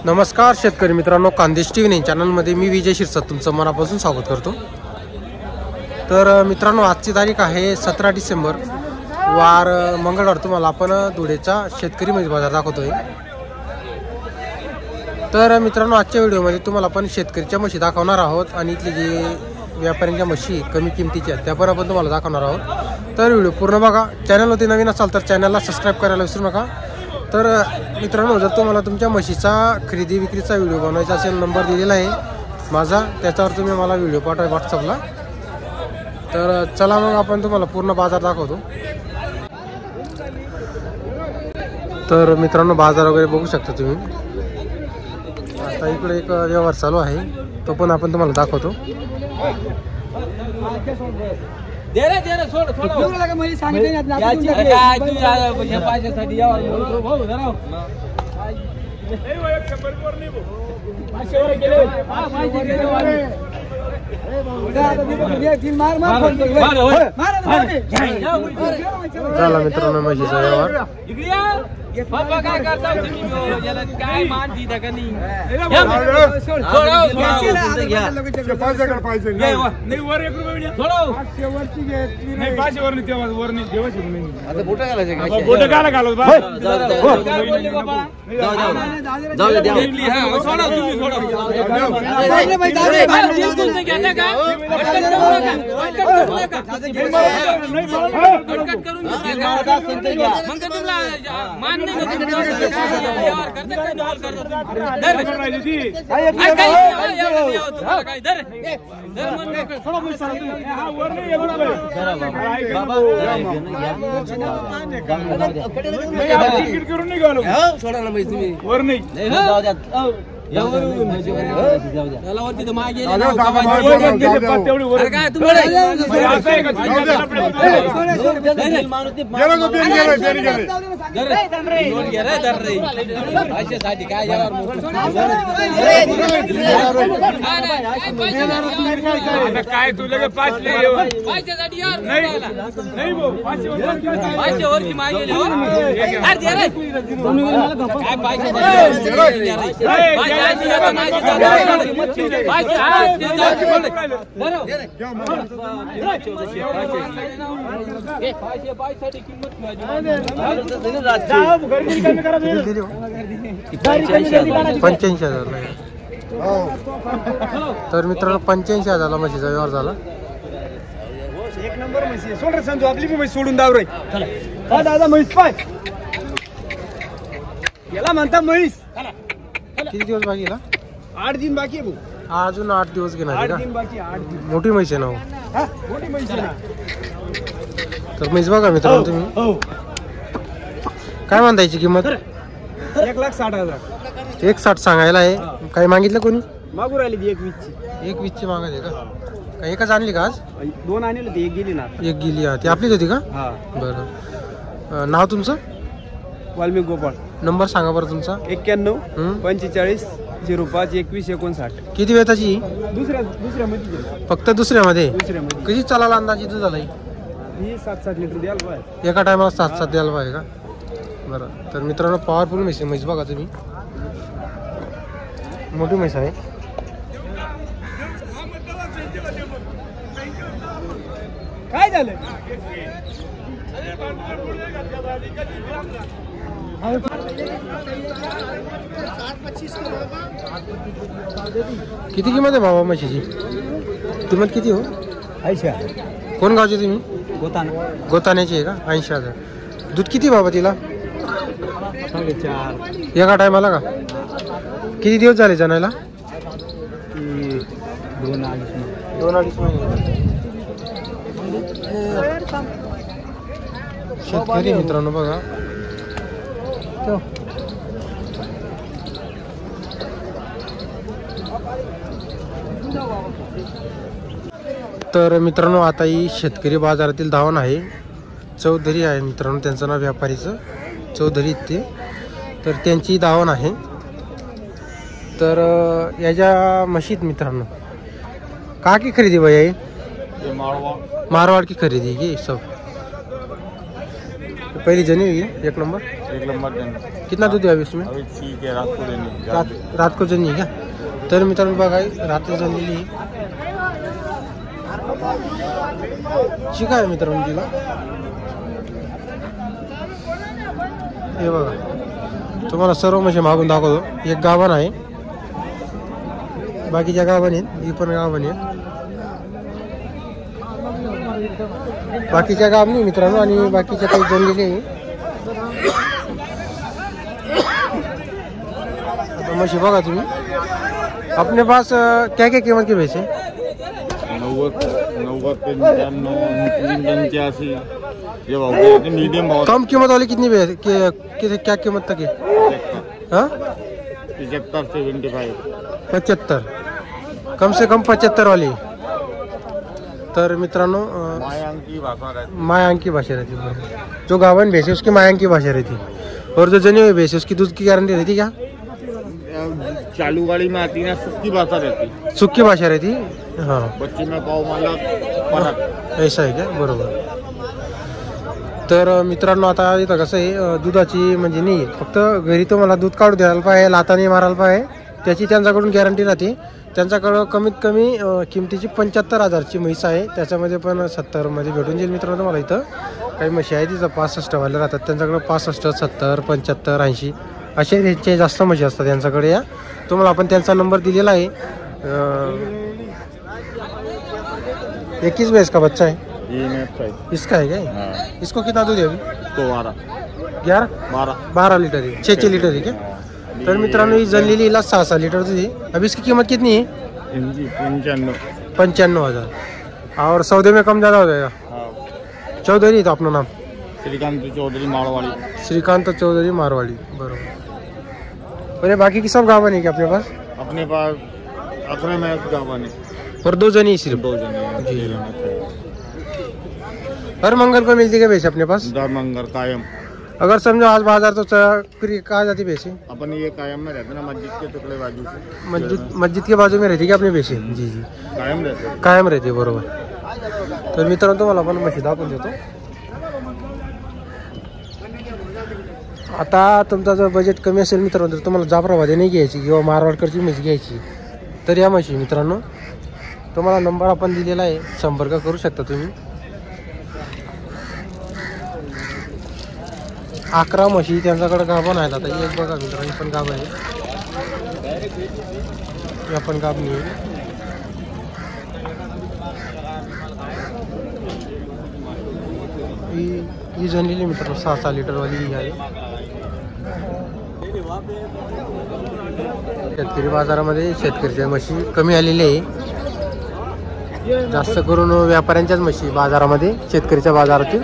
नमस्कार शेतकरी मित्रांनो, खानदेश टीव्ही चॅनलमध्ये मी विजय शिरसाट तुमचं मनापासून स्वागत करतो। तर मित्रांनो, आजची तारीख आहे 17 डिसेंबर, वार मंगळवार। तुम्हाला आपण धुळेचा शेतकरी म्हैस बाजार दाखवतोय। तर मित्रांनो, आजच्या व्हिडिओमध्ये तुम्हाला आपण शेतकरीच्या म्हशी दाखवणार आहोत आणि इथली जी व्यापाऱ्यांच्या म्हशी कमी किमतीच्या त्या पण आपण तुम्हाला दाखवणार आहोत। तर व्हिडिओ पूर्ण बघा। चॅनलवरती नवीन असाल तर चॅनलला सबस्क्राईब करायला विसरू नका। तर मित्रांनो, जर तुम्हाला तुमच्या म्हशीचा खरेदी विक्रीचा व्हिडिओ बनवायचा असेल, नंबर दिलेला आहे माझा, त्याच्यावर तुम्ही मला व्हिडिओ पाठवा व्हॉट्सअपला। तर चला मग आपण तुम्हाला पूर्ण बाजार दाखवतो। तर मित्रांनो, बाजार वगैरे बघू शकता तुम्ही। आता इकडे एक व्यवहार चालू आहे, तो पण आपण तुम्हाला दाखवतो। झाला मित्रांनो म्हशीचा व्यवहार। काय करता तुम्ही याला काय मान दी का नाही नाही वर 1 रुपया वरची नाही 500 वर नाही वर नाही देवाची नाही। आता बोट घालायचे बोट काला घालत बा काय बोलले बाबा जाऊ दे हां सोडा तुम्ही सोडा अरे भाई जाऊ दे बिलकुल नाही घेता का कट करून मग तुला मान नाही यार करते काय डॉल करतो धर राहिली काय धर धर मन सोडा पैसा हा वर नाही बाबा तिकीट करून निघालो सोडा ना तुम्ही वर नाही जाऊ द्या त्याला वरती तर मागे तेवढी वर काय तुम्ही असं आहे का काय तुला 5 पैशासाठी यार नाही भाऊ 500 वरची मागे तर मित्रांनो 85,000 म्हशीचा व्यवहार झाला। एक नंबर म्हशी सोड रे संजू, आपली म्हैस सोडून दाव रे हा दादा म्हैस पाय याला म्हणता म्हैस। किती दिवस बाकी आहे? 8 दिन बाकी आहे भाऊ। अजून 8 दिवस घेणार आहे का? 8 दिन बाकी 8 दिन। मोठी म्हैस आहे ना? हा मोठी म्हैस आहे ना। तर म्हैस बघा मित्रांनो तुम्ही। हो काय म्हणतायची किंमत? 1,60,000 1,60 सांगायला आहे। काय मागितलं कोणी? मागू राहिली 1,20 ची। 1,20 ची मागत आहे का? काय एकच आणली का आज? 2 आणले होते, 1 गेली ना। 1 गेली हा, ती आपलीच होती का? हा बरं। नाव तुमचं? वाल्मिक गोपाळ। नंबर सांगा बरं तुमचा। 91 45 05 21 59। किती वेताची? दुसऱ्यामध्ये फक्त दुसऱ्यामध्ये? दुसऱ्यामध्ये कशी चालायला अंदाज इथं झाला? ही 7-7 लिटर द्याल पाहिजे एका टायमाला 7-7 द्यायला पाहिजे का? बरं। तर मित्रांनो, पॉवरफुल म्हैस बघा तुम्ही, मोठी म्हैस आहे। काय झालं? किती किंमत आहे बाबा म्हशीची? किंमत किती हो? 80,000। कोण गावचे तुम्ही? गोताण्याची आहे का? 80,000। दूध किती बाबा तिला? 4.5 एका टायमाला का? किती दिवस झाले जाण्याला? 2-2.5 महिने। शेतकरी मित्रांनो बघा, तर मित्रांनो आता ही शेतकरी बाजारातील धावण आहे। चौधरी आहे मित्रांनो, त्यांचं नाव व्यापारीचं चौधरी ते, तर त्यांची धावण आहे। तर याच्या म्हशीत मित्रांनो का की खरेदी भाई आहे? मारवाड़ की खरीदी की सब पहली जनी हुई है, एक नंबर। कितना दूध है अभी इसमें? ठीक है, रात को देनी। रात को जनी है क्या? तर मित्रांनो बघा रात्री जणलेली ठीक आहे मित्रांनो तिला हे बघा तुम्हाला सर्व म्हशी मागून दाखवतो। एक गाभण आहे, बाकीच्या गाभण आहेत, ही पण गाभण आहे, बाकीच्या गाभ नाही मित्रांनो, आणि बाकीच्या काही जणलेले आहे। आता म्हशी बघा तुम्ही अपने पास क्या क्या कीमत की भैंस है? 90 मीडियम बहुत। कम कीमत वाली कितनी भैंस क्या कीमत तक है? हाँ 75 से 25। 75 कम से कम 75 वाली। तर मित्रांनो मायांकी भाषा रहती है, जो गावन भैंस है उसकी मायांकी भाषा रहती है, और जो जनी हुई भैंस है उसकी दूध की गारंटी रहती क्या? चालू गाड़ी में आती है ना, सुक्की भाषा रहती, सुक्की भाषा रहती। हाँ बच्ची में पाव माला फरक ऐसा आहे का? बरोबर। तर मित्रांनो आता इथं कसं आहे दुधाची म्हणजे नाही फक्त घरी तुम्हाला दूध काढू द्यायला पाहिजे, लाताने मारायला पाहिजे, त्याची त्यांच्याकडून गॅरंटी राहते। त्यांच्याकडं कमीत कमी किमतीची 75,000ची म्हैस आहे, त्याच्यामध्ये पण 70 मध्ये भेटून जाईल मित्रांनो तुम्हाला। इथं काही म्हशी आहे तिथं 65 वाले राहतात, त्यांच्याकडे 65, 70, 75, 80 असे रेटचे जास्त म्हशी असतात त्यांच्याकडे। या तुम्हाला आपण त्यांचा नंबर दिलेला आहे। 21 भैंस का बच्चा है इसका है क्या? इसको कितना दूध है अभी? 12 लीटर है, 6 लीटर है क्या? तर मित्रांनो ही जनलेली हिला 6 लीटर दूध है। अभी इसकी कीमत कितनी है? 95,000। और सौदे में कम ज़्यादा हो जाएगा। चौधरी तो अपना नाम? श्रीकांत चौधरी मारवाड़ी। श्रीकांत चौधरी मारवाड़ी, बराबर। और बाकी की सब गावन है क्या अपने पास? अपने पास 18 मैच गावन है, और 2 जनी सिर्फ? 2 जने जी। हर मंगल को मिलती है भैंस अपने पास? दर मंगल कायम। अगर समझो आज बाजार तो कहाँ जाती भैंसे? अपन ये कायम में रहते ना, मस्जिद के टुकड़े बाजू से। मस्जिद के बाजू में रहती क्या अपनी भैंसे? जी जी कायम रहते, बरोबर। तर मित्रांनो तुम्हाला आपण म्हशी दाखवून देतो। आता तुमचा जर बजेट कमी असेल मित्रांनो तर तुम्हाला जाफराबादी नाही घ्यायची किंवा मारवाडकरची म्हशी घ्यायची तर या म्हशी मित्रांनो तुम्हाला नंबर आपण दिलेला आहे, संपर्क करू शकता तुम्ही। 11 म्हशी त्यांच्याकडे गाभण आहेत। आता एक बघा मित्रांनो पण गाभ आहे, या पण गाभणी आहे। ही जनलेली मित्रांनो 6 लीटर वाली ही आहे। शेतकरी बाजारामध्ये शेतकऱ्याच्या म्हशी कमी आलेली आहे, जास्त करून व्यापाऱ्यांच्याच म्हशी बाजारामध्ये शेतकऱ्याच्या बाजारातील।